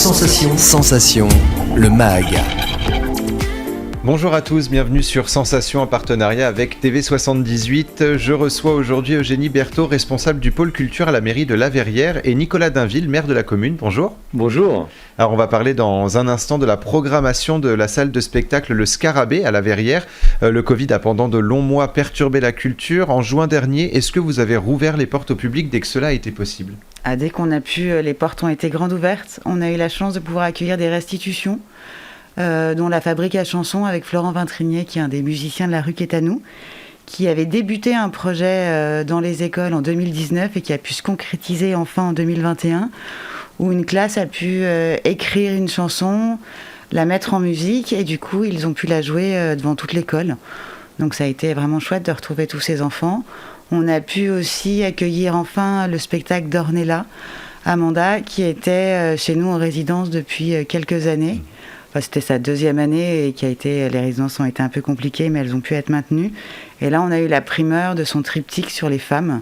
Sensation, le MAG. Bonjour à tous, bienvenue sur Sensation en partenariat avec TV78. Je reçois aujourd'hui Eugénie Berthaud, responsable du pôle culture à la mairie de La Verrière, et Nicolas Dainville, maire de la commune. Bonjour. Bonjour. Alors on va parler dans un instant de la programmation de la salle de spectacle Le Scarabée à La Verrière. Le Covid a pendant de longs mois perturbé la culture. En juin dernier, est-ce que vous avez rouvert les portes au public dès que cela a été possible ? Dès qu'on a pu, les portes ont été grandes ouvertes. On a eu la chance de pouvoir accueillir des restitutions, dont la Fabrique à chansons avec Florent Vintrinier, qui est un des musiciens de la rue Quétanou, qui avait débuté un projet dans les écoles en 2019 et qui a pu se concrétiser enfin en 2021, où une classe a pu écrire une chanson, la mettre en musique, et du coup, ils ont pu la jouer devant toute l'école. Donc ça a été vraiment chouette de retrouver tous ces enfants. On a pu aussi accueillir enfin le spectacle d'Ornella, Amanda, qui était chez nous en résidence depuis quelques années. Enfin, c'était sa deuxième année et les résidences ont été un peu compliquées, mais elles ont pu être maintenues. Et là, on a eu la primeur de son triptyque sur les femmes.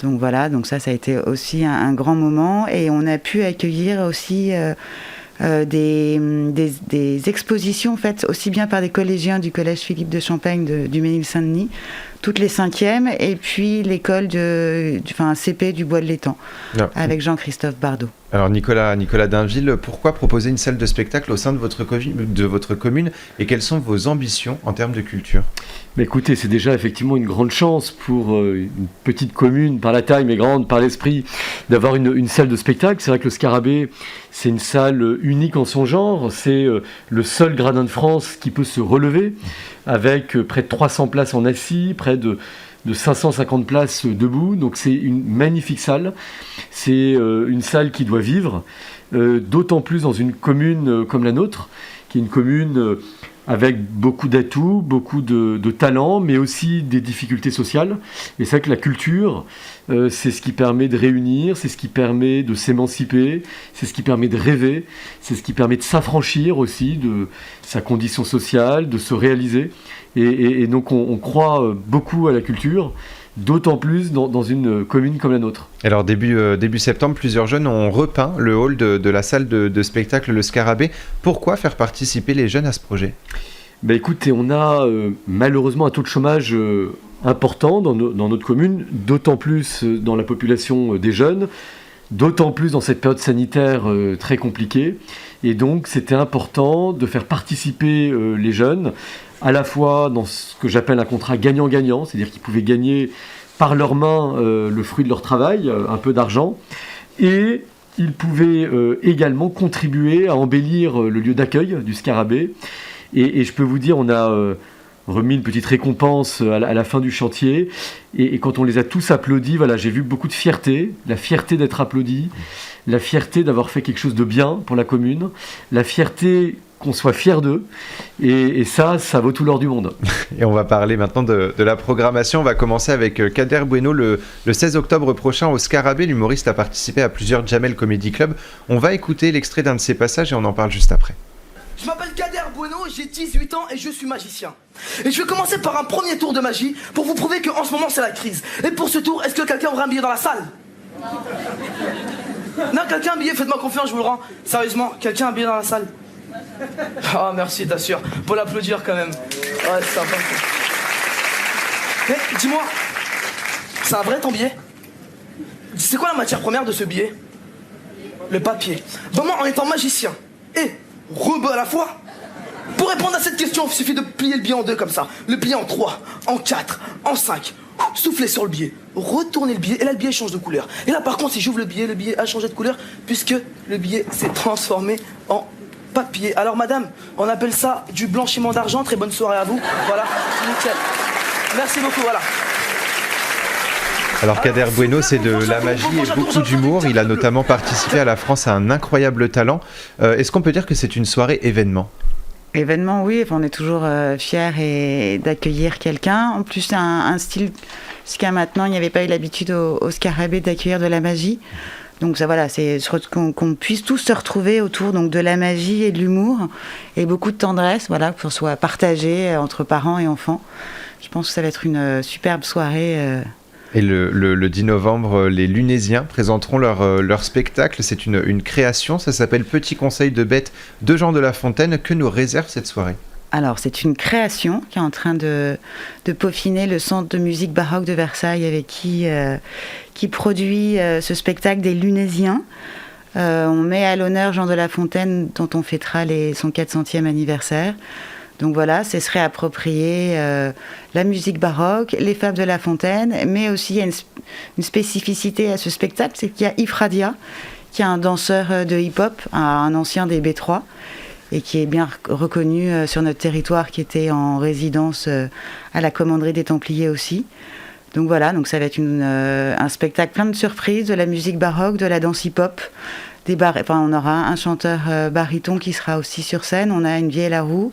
Donc voilà, donc ça a été aussi un grand moment. Et on a pu accueillir aussi des expositions faites aussi bien par des collégiens du collège Philippe de Champagne du Ménil-Saint-Denis, toutes les 5e, et puis l'école CP du Bois de l'Étang, avec Jean-Christophe Bardot. Alors Nicolas Dainville, pourquoi proposer une salle de spectacle au sein de votre commune et quelles sont vos ambitions en termes de culture ? Écoutez, c'est déjà effectivement une grande chance pour une petite commune, par la taille mais grande par l'esprit, d'avoir une salle de spectacle. C'est vrai que le Scarabée, c'est une salle unique en son genre. C'est le seul gradin de France qui peut se relever, avec près de 300 places en assis, près de 550 places debout. Donc c'est une magnifique salle. C'est une salle qui doit vivre, d'autant plus dans une commune comme la nôtre, qui est une commune avec beaucoup d'atouts, beaucoup de talents, mais aussi des difficultés sociales. Et c'est vrai que la culture, c'est ce qui permet de réunir, c'est ce qui permet de s'émanciper, c'est ce qui permet de rêver, c'est ce qui permet de s'affranchir aussi de sa condition sociale, de se réaliser. Et donc on croit beaucoup à la culture, d'autant plus dans une commune comme la nôtre. Alors début septembre, plusieurs jeunes ont repeint le hall de la salle de spectacle Le Scarabée. Pourquoi faire participer les jeunes à ce projet ? Écoutez, on a malheureusement un taux de chômage important dans notre commune, d'autant plus dans la population des jeunes, d'autant plus dans cette période sanitaire très compliquée. Et donc c'était important de faire participer les jeunes, à la fois dans ce que j'appelle un contrat gagnant-gagnant, c'est-à-dire qu'ils pouvaient gagner par leurs mains le fruit de leur travail, un peu d'argent, et ils pouvaient également contribuer à embellir le lieu d'accueil du Scarabée. Et je peux vous dire, on a remis une petite récompense à la fin du chantier, et quand on les a tous applaudis, voilà, j'ai vu beaucoup de fierté, la fierté d'être applaudi, la fierté d'avoir fait quelque chose de bien pour la commune, la fierté qu'on soit fiers d'eux, et ça vaut tout l'or du monde. Et on va parler maintenant de la programmation. On va commencer avec Kader Bueno le 16 octobre prochain au Scarabée. L'humoriste a participé à plusieurs Jamel Comedy Club. On va écouter l'extrait d'un de ses passages et on en parle juste après. Je m'appelle Kader Bueno, j'ai 18 ans et je suis magicien. Et je vais commencer par un premier tour de magie pour vous prouver qu'en ce moment c'est la crise. Et pour ce tour, est-ce que quelqu'un aura un billet dans la salle ? Non, quelqu'un a un billet, faites-moi confiance, je vous le rends. Sérieusement, quelqu'un a un billet dans la salle ? Ah, merci, t'assures. Faut l'applaudir quand même. Ouais, c'est sympa. Mais dis-moi, c'est un vrai ton billet ? C'est quoi la matière première de ce billet ? Le papier. Bon, moi, en étant magicien et rebeu à la fois, pour répondre à cette question, il suffit de plier le billet en deux comme ça. Le plier en 3, en 4, en 5. Souffler sur le billet, retourner le billet, et là le billet change de couleur. Et là par contre, si j'ouvre le billet a changé de couleur, puisque le billet s'est transformé en papier. Alors madame, on appelle ça du blanchiment d'argent. Très bonne soirée à vous. Voilà, nickel. Merci beaucoup, voilà. Alors Kader Bueno, c'est de la magie et beaucoup d'humour. Il a notamment participé à La France a un incroyable talent. Est-ce qu'on peut dire que c'est une soirée événement ? Événement, oui. Enfin, on est toujours fiers d'accueillir quelqu'un. En plus, c'est un style, jusqu'à maintenant, il n'y avait pas eu l'habitude au Scarabée d'accueillir de la magie. Donc ça, voilà, c'est qu'on puisse tous se retrouver autour donc, de la magie et de l'humour et beaucoup de tendresse, voilà, que ce soit partagé entre parents et enfants. Je pense que ça va être une superbe soirée Et le 10 novembre, les Lunésiens présenteront leur spectacle. C'est une création, ça s'appelle Petit Conseil de bête de Jean de La Fontaine. Que nous réserve cette soirée ? Alors, c'est une création qui est en train de peaufiner le Centre de musique baroque de Versailles, avec qui produit ce spectacle des Lunésiens. On met à l'honneur Jean de La Fontaine, dont on fêtera son 400e anniversaire. Donc voilà, ce serait approprié la musique baroque, les fables de La Fontaine, mais aussi il y a une spécificité à ce spectacle, c'est qu'il y a Yves Radia, qui est un danseur de hip-hop, un ancien des B3, et qui est bien reconnu sur notre territoire, qui était en résidence à la commanderie des Templiers aussi. Donc voilà, donc ça va être un spectacle plein de surprises, de la musique baroque, de la danse hip-hop. On aura un chanteur baryton qui sera aussi sur scène, on a une vieille à roue,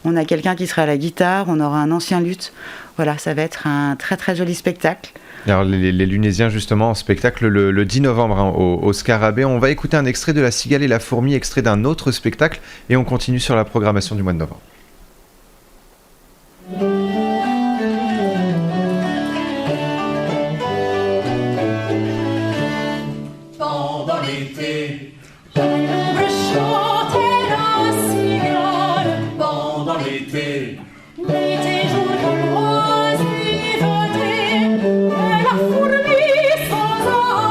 on a quelqu'un qui sera à la guitare, on aura un ancien luth. Voilà, ça va être un très très joli spectacle. Alors les Lunésiens justement en spectacle le 10 novembre au Scarabée. On va écouter un extrait de La Cigale et la Fourmi, extrait d'un autre spectacle, et on continue sur la programmation du mois de novembre. Pendant l'été, on veut chanter la cigale. Pendant l'été, l'été joue de l'oisiveté. Et la fourmi sans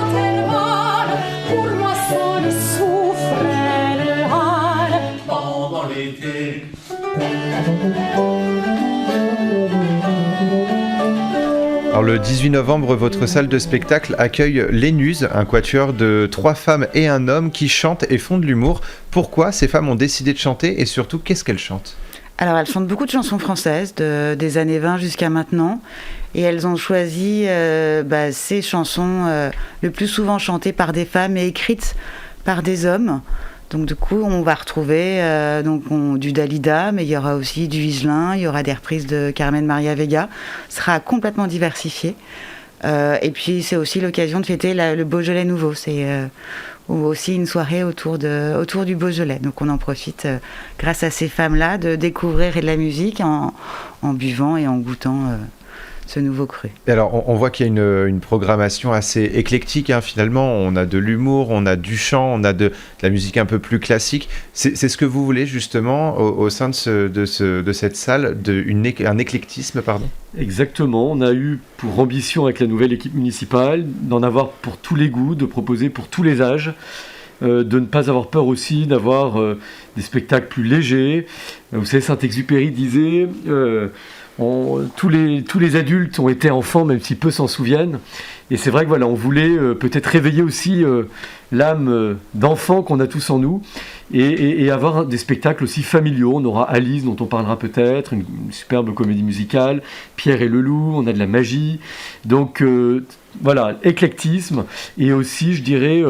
intervalle, pour moisson le souffle et le hâle. Pendant l'été. Alors le 18 novembre, votre salle de spectacle accueille Les Nuses, un quatuor de 3 femmes et un homme qui chantent et font de l'humour. Pourquoi ces femmes ont décidé de chanter et surtout qu'est-ce qu'elles chantent ? Alors elles chantent beaucoup de chansons françaises des années 20 jusqu'à maintenant, et elles ont choisi ces chansons le plus souvent chantées par des femmes et écrites par des hommes. Donc du coup, on va retrouver du Dalida, mais il y aura aussi du Higelin, il y aura des reprises de Carmen Maria Vega. Ce sera complètement diversifié. Et puis c'est aussi l'occasion de fêter le Beaujolais nouveau. C'est aussi une soirée autour du Beaujolais. Donc on en profite, grâce à ces femmes-là, de découvrir de la musique en buvant et en goûtant ce nouveau cru. Et alors on voit qu'il y a une programmation assez éclectique finalement. On a de l'humour, on a du chant, on a de la musique un peu plus classique. C'est ce que vous voulez justement au sein de cette salle, un éclectisme, pardon. Exactement, on a eu pour ambition avec la nouvelle équipe municipale d'en avoir pour tous les goûts, de proposer pour tous les âges, de ne pas avoir peur aussi d'avoir des spectacles plus légers. Vous savez, Saint-Exupéry disait tous les adultes ont été enfants, même si peu s'en souviennent. Et c'est vrai que voilà, on voulait peut-être réveiller aussi l'âme d'enfant qu'on a tous en nous et avoir des spectacles aussi familiaux. On aura Alice, dont on parlera peut-être, une superbe comédie musicale, Pierre et le loup, on a de la magie. Donc voilà, éclectisme et aussi, je dirais,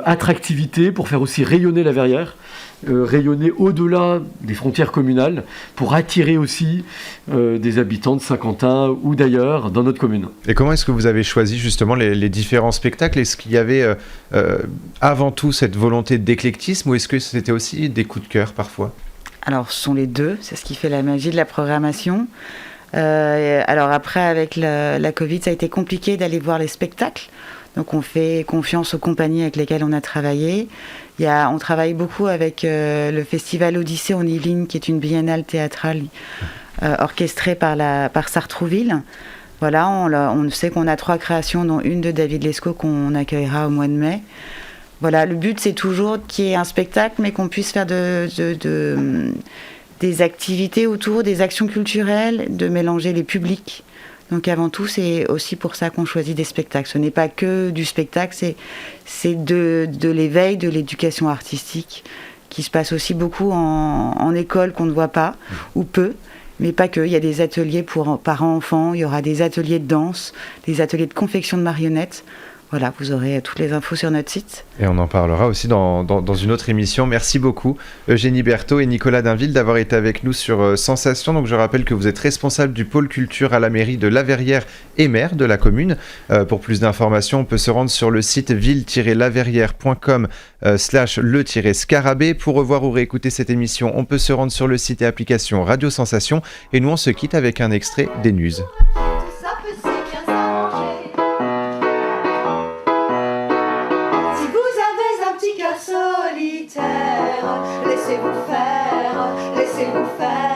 attractivité pour faire aussi rayonner la Verrière. Rayonner au-delà des frontières communales pour attirer aussi des habitants de Saint-Quentin ou d'ailleurs dans notre commune. Et comment est-ce que vous avez choisi justement les différents spectacles ? Est-ce qu'il y avait avant tout cette volonté d'éclectisme ou est-ce que c'était aussi des coups de cœur parfois ? Alors ce sont les deux, c'est ce qui fait la magie de la programmation. Alors après, avec la Covid, ça a été compliqué d'aller voir les spectacles. Donc on fait confiance aux compagnies avec lesquelles on a travaillé. On travaille beaucoup avec le festival Odyssée en Yvelines, qui est une biennale théâtrale orchestrée par Sartrouville. Voilà, on sait qu'on a 3 créations, dont une de David Lescaut qu'on accueillera au mois de mai. Voilà, le but c'est toujours qu'il y ait un spectacle, mais qu'on puisse faire des activités autour, des actions culturelles, de mélanger les publics. Donc avant tout, c'est aussi pour ça qu'on choisit des spectacles. Ce n'est pas que du spectacle, c'est de l'éveil, de l'éducation artistique, qui se passe aussi beaucoup en école, qu'on ne voit pas, ou peu, mais pas que. Il y a des ateliers pour parents-enfants, il y aura des ateliers de danse, des ateliers de confection de marionnettes. Voilà, vous aurez toutes les infos sur notre site. Et on en parlera aussi dans une autre émission. Merci beaucoup Eugénie Berthaud et Nicolas Dainville d'avoir été avec nous sur Sensation. Donc je rappelle que vous êtes responsable du pôle culture à la mairie de La Verrière et maire de la commune. Pour plus d'informations, on peut se rendre sur le site ville-laverrière.com/le-scarabée. Pour revoir ou réécouter cette émission, on peut se rendre sur le site et application Radio Sensation. Et nous, on se quitte avec un extrait des Nuses. Ça peut si bien s'arranger. solitaire. Laissez-vous faire, laissez-vous faire.